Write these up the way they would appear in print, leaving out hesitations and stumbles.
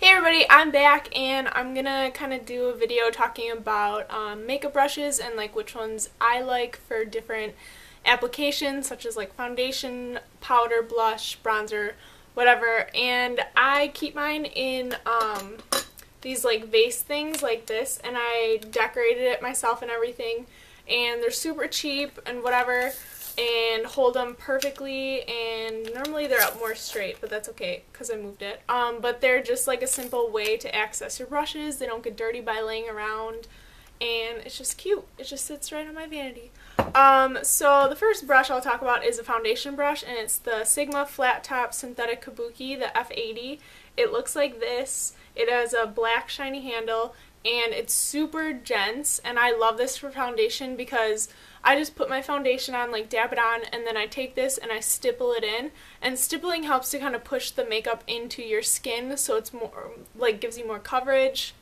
Hey everybody, I'm back and I'm gonna kind of do a video talking about makeup brushes and like which ones I like for different applications such as like foundation, powder, blush, bronzer, whatever. And I keep mine in these like vase things like this, and I decorated it myself and everything, and they're super cheap and whatever and hold them perfectly, and normally they're up more straight, but that's okay because I moved it. But they're just like a simple way to access your brushes. They don't get dirty by laying around, and it's just cute. It just sits right on my vanity. So the first brush I'll talk about is a foundation brush, and it's the Sigma Flat Top Synthetic Kabuki, the F80. It looks like this. It has a black shiny handle, and it's super dense, and I love this for foundation because I just put my foundation on, like dab it on, and then I take this and I stipple it in, and stippling helps to kind of push the makeup into your skin so it's more, like gives you more coverage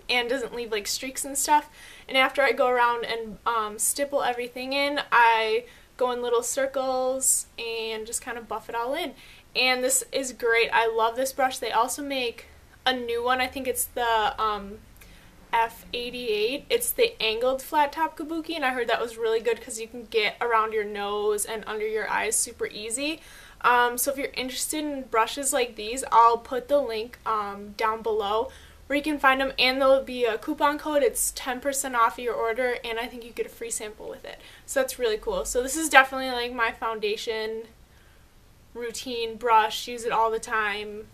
and doesn't leave like streaks and stuff. And after I go around and stipple everything in, I go in little circles and just kind of buff it all in. And this is great. I love this brush. They also make a new one. I think it's the F88. It's the angled flat top Kabuki, and I heard that was really good because you can get around your nose and under your eyes super easy. So if you're interested in brushes like these, I'll put the link down below where you can find them, and there'll be a coupon code. It's 10% off your order, and I think you get a free sample with it. So that's really cool. So this is definitely like my foundation routine brush. Use it all the time.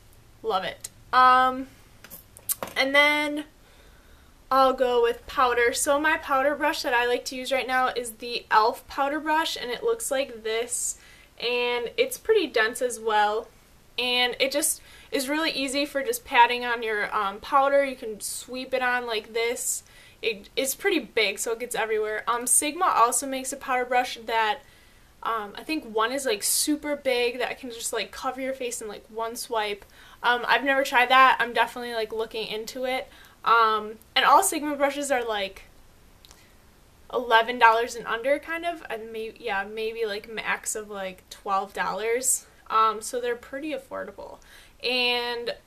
Love it. And then I'll go with powder. So my powder brush that I like to use right now is the e.l.f. powder brush, and it looks like this, and it's pretty dense as well, and it just is really easy for just patting on your powder. You can sweep it on like this. It's pretty big, so it gets everywhere. Sigma also makes a powder brush that I think one is like super big that can just like cover your face in like one swipe. I've never tried that. I'm definitely like looking into it. And all Sigma brushes are like $11 and under, kind of, and maybe like max of like $12. So they're pretty affordable.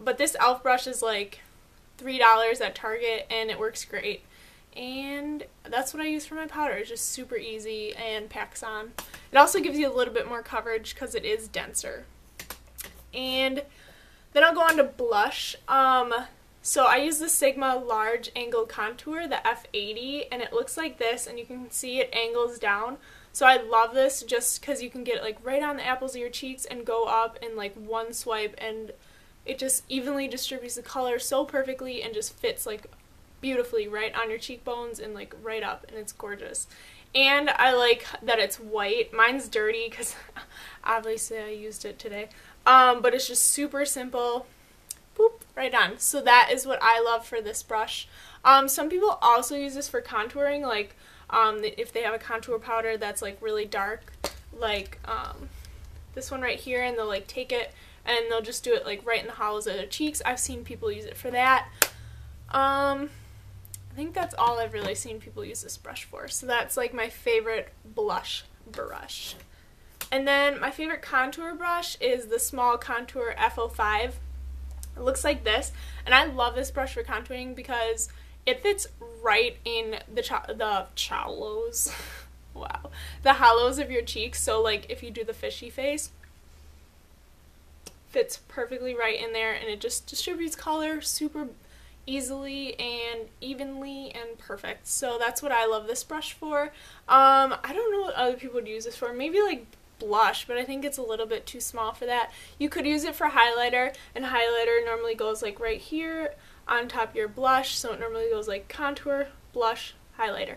But this e.l.f. brush is like $3 at Target, and it works great. And that's what I use for my powder. It's just super easy and packs on. It also gives you a little bit more coverage because it is denser. And then I'll go on to blush. So I use the Sigma Large Angle Contour, the F80, and it looks like this, and you can see it angles down. So I love this just because you can get it like right on the apples of your cheeks and go up in like one swipe, and it just evenly distributes the color so perfectly and just fits like beautifully right on your cheekbones and like right up, and it's gorgeous. And I like that it's white. Mine's dirty because obviously I used it today, but it's just super simple. Boop, right on. So that is what I love for this brush. Some people also use this for contouring, like if they have a contour powder that's like really dark, like this one right here, and they'll like take it and they'll just do it like right in the hollows of their cheeks. I've seen people use it for that. I think that's all I've really seen people use this brush for. So that's like my favorite blush brush. And then my favorite contour brush is the Small Contour F05. It looks like this, and I love this brush for contouring because it fits right in the hollows. Wow, the hollows of your cheeks. So like if you do the fishy face, fits perfectly right in there, and it just distributes color super easily and evenly and perfect. So that's what I love this brush for. I don't know what other people would use this for. Maybe like blush, but I think it's a little bit too small for that. You could use it for highlighter, and highlighter normally goes like right here on top of your blush, so it normally goes like contour, blush, highlighter.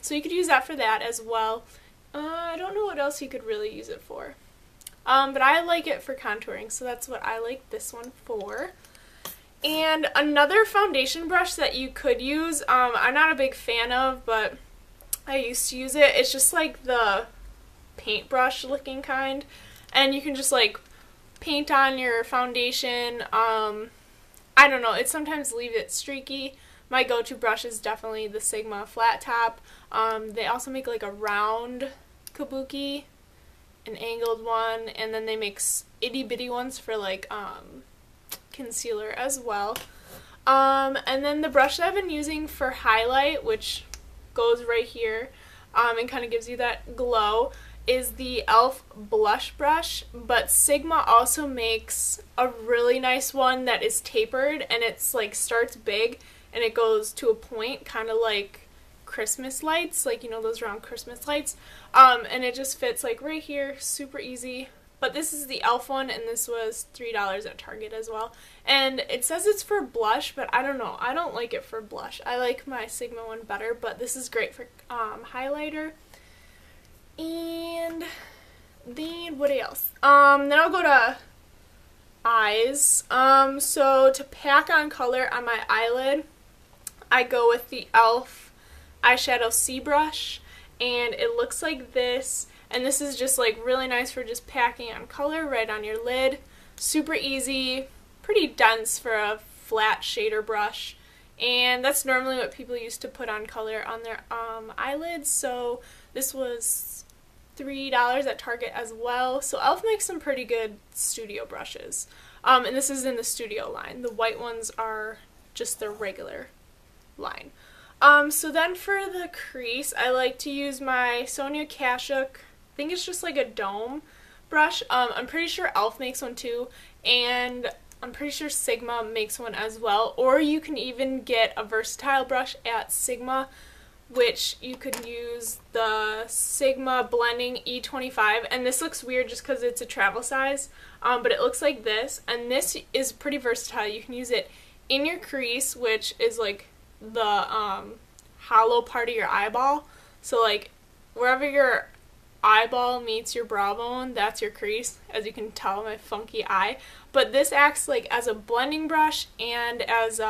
So you could use that for that as well. I don't know what else you could really use it for, but I like it for contouring, so that's what I like this one for. And another foundation brush that you could use, I'm not a big fan of, but I used to use it. It's just like the paintbrush looking kind, and you can just like paint on your foundation. I don't know, it sometimes leaves it streaky. My go-to brush is definitely the Sigma Flat Top. They also make like a round Kabuki, an angled one, and then they make itty bitty ones for like concealer as well. And then the brush that I've been using for highlight, which goes right here and kind of gives you that glow, is the e.l.f. blush brush, but Sigma also makes a really nice one that is tapered, and it's like starts big and it goes to a point, kind of like Christmas lights, like, you know, those round Christmas lights, and it just fits like right here, super easy. But this is the e.l.f. one, and this was $3 at Target as well. And it says it's for blush, but I don't know. I don't like it for blush. I like my Sigma one better, but this is great for highlighter. And then what else? Then I'll go to eyes. So to pack on color on my eyelid, I go with the e.l.f. Eyeshadow C Brush, and it looks like this. And this is just like really nice for just packing on color right on your lid. Super easy, pretty dense for a flat shader brush. And that's normally what people used to put on color on their eyelids. So this was $3 at Target as well. So e.l.f. makes some pretty good studio brushes. And this is in the studio line. The white ones are just the regular line. So then for the crease, I like to use my Sonia Kashuk. I think it's just like a dome brush. I'm pretty sure e.l.f. makes one too, and I'm pretty sure Sigma makes one as well. Or you can even get a versatile brush at Sigma, which you could use the Sigma Blending E25, and this looks weird just because it's a travel size, but it looks like this, and this is pretty versatile. You can use it in your crease, which is like the hollow part of your eyeball, so like wherever your eyeball meets your brow bone, that's your crease, as you can tell my funky eye. But this acts like as a blending brush and as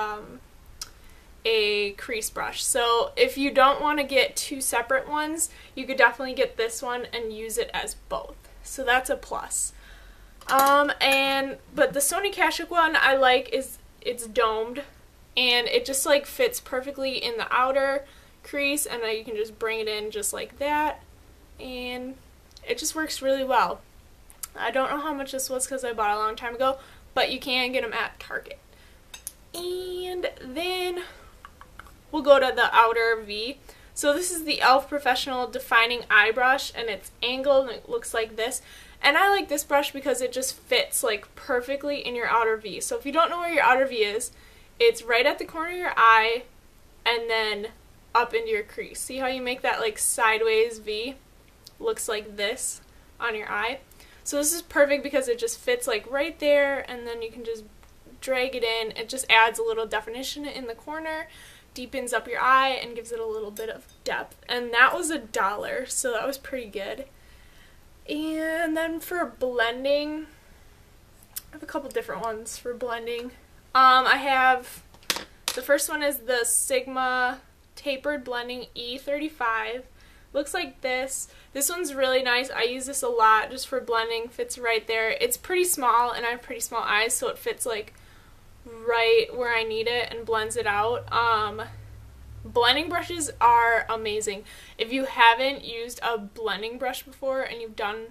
a crease brush. So if you don't want to get two separate ones, you could definitely get this one and use it as both. So that's a plus. But the Sonia Kashuk one I like is it's domed, and it just like fits perfectly in the outer crease, and you can just bring it in just like that. And it just works really well. I don't know how much this was because I bought it a long time ago, but you can get them at Target. And then we'll go to the outer V. So this is the e.l.f. Professional Defining Eye Brush, and it's angled and it looks like this. And I like this brush because it just fits like perfectly in your outer V. So if you don't know where your outer V is, it's right at the corner of your eye and then up into your crease. See how you make that like sideways V? Looks like this on your eye. So this is perfect because it just fits like right there, and then you can just drag it in. It just adds a little definition in the corner, deepens up your eye, and gives it a little bit of depth. And that was $1, so that was pretty good. And then for blending, I have a couple different ones for blending. I have, the first one is the Sigma Tapered Blending E25. Looks like this. This one's really nice. I use this a lot just for blending. Fits right there. It's pretty small, and I have pretty small eyes, so it fits like right where I need it and blends it out. Blending brushes are amazing. If you haven't used a blending brush before and you've done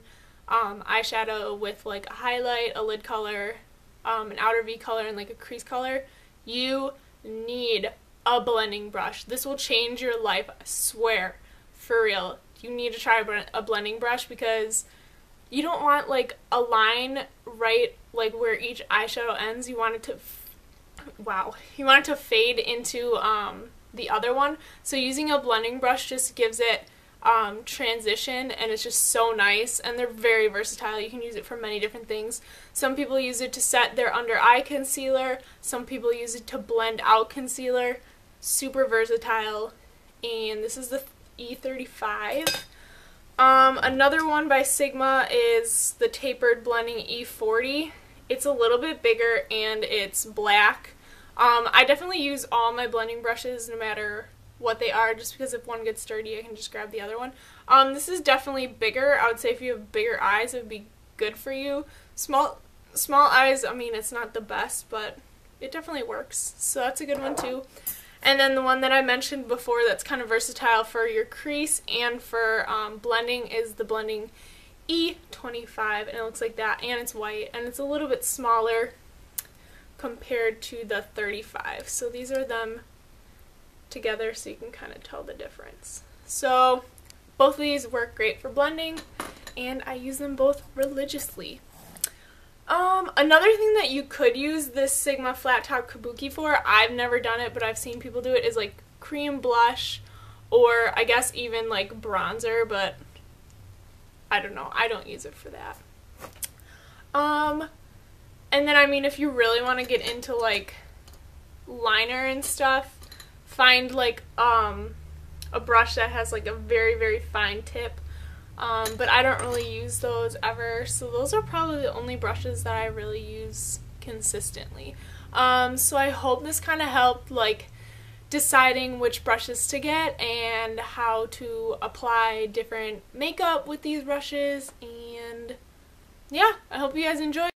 eyeshadow with like a highlight, a lid color, an outer V color, and like a crease color, you need a blending brush. This will change your life, I swear. For real, you need to try a blending brush because you don't want like a line right like where each eyeshadow ends. You want it to, you want it to fade into the other one. So using a blending brush just gives it transition, and it's just so nice. And they're very versatile. You can use it for many different things. Some people use it to set their under eye concealer. Some people use it to blend out concealer. Super versatile. And this is the E35. Another one by Sigma is the Tapered Blending E40. It's a little bit bigger and it's black. I definitely use all my blending brushes no matter what they are, just because if one gets dirty I can just grab the other one. This is definitely bigger. I would say if you have bigger eyes it would be good for you. Small eyes, I mean, it's not the best, but it definitely works. So that's a good one too. And then the one that I mentioned before that's kind of versatile for your crease and for blending is the Blending E25, and it looks like that, and it's white, and it's a little bit smaller compared to the 35. So these are them together so you can kind of tell the difference. So both of these work great for blending, and I use them both religiously. Another thing that you could use this Sigma Flat Top Kabuki for, I've never done it, but I've seen people do it, is like cream blush, or I guess even like bronzer, but I don't know. I don't use it for that. And then, I mean, if you really want to get into like liner and stuff, find like a brush that has like a very, very fine tip. But I don't really use those ever, so those are probably the only brushes that I really use consistently. So I hope this kind of helped like deciding which brushes to get and how to apply different makeup with these brushes, and yeah, I hope you guys enjoyed.